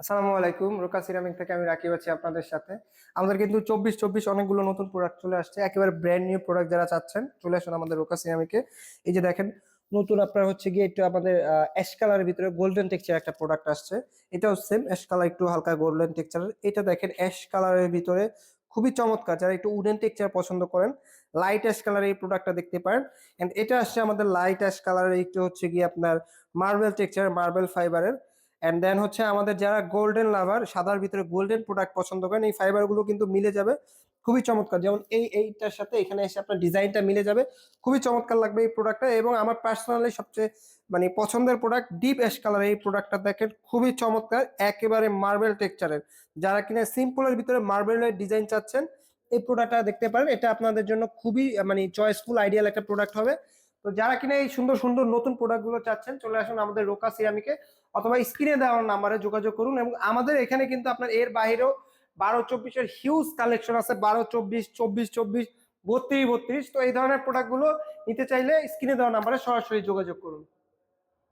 আসসালামু আলাইকুম, Roca ceramic থেকে আমি রাকিব আছি আপনাদের সাথে। আমাদের কিন্তু 24/24 অনেকগুলো নতুন প্রোডাক্ট চলে আসছে, একেবারে ব্র্যান্ড নিউ প্রোডাক্ট। যারা চাচ্ছেন চলে আসুন আমাদের রোকা সিরামিকে। এই যে দেখেন, নতুন আপনার হচ্ছে গিয়ে একটু আমাদের অ্যাশ কালারের ভিতরে গোল্ডেন টেক্সচার একটা প্রোডাক্ট আসছে। এটাও সেম অ্যাশ কালার, একটু হালকা গোল্ডেন টেক্সচার। এটা দেখেন অ্যাশ কালারের ভিতরে খুবই চমৎকার। যারা একটু উডেন টেক্সচার পছন্দ করেন, লাইট অ্যাশ কালারের এই প্রোডাক্টটা দেখতে পারেন। এন্ড এটা আসছে আমাদের লাইট অ্যাশ কালারের, একটু হচ্ছে গিয়ে আপনার মার্বেল টেক্সচার, মার্বেল ফাইবারের। এন্ড দেন হচ্ছে আমাদের যারা গোল্ডেন লাভার, সাদার ভিতরে গোল্ডেন প্রোডাক্ট পছন্দ করেন, এই ফাইবার গুলো কিন্তু মিলে যাবে খুবই চমৎকার। যেমন এইটার সাথে এখানে এসে আপনার ডিজাইনটা মিলে যাবে, খুবই চমৎকার লাগবে এই প্রোডাক্টটা। এবং আমার পার্সোনালি সবচেয়ে পছন্দের প্রোডাক্ট ডিপ অ্যাশ কালার। এই প্রোডাক্টটা দেখেন খুবই চমৎকার, একেবারে মার্বেল টেক্সচারের। যারা কিনা সিম্পলের ভিতরে মার্বেলের ডিজাইন চাচ্ছেন, এই প্রোডাক্টটা দেখতে পারেন। এটা আপনাদের জন্য খুবই চয়েসফুল আইডিয়াল একটা প্রোডাক্ট হবে। তো যারা কিনা এই সুন্দর সুন্দর নতুন প্রোডাক্ট গুলো চাচ্ছেন, চলে আসুন আমাদের রোকা সিরামিকে, অথবা স্ক্রিনে দেওয়া নাম্বারে যোগাযোগ করুন। এবং আমাদের এখানে কিন্তু আপনার এর বাইরেও 12/24-এর হিউজ কালেকশন আছে, 12/24, 24/24, 32/32। তো এই ধরনের প্রোডাক্ট গুলো নিতে চাইলে স্ক্রিনে দেওয়া নাম্বারে সরাসরি যোগাযোগ করুন।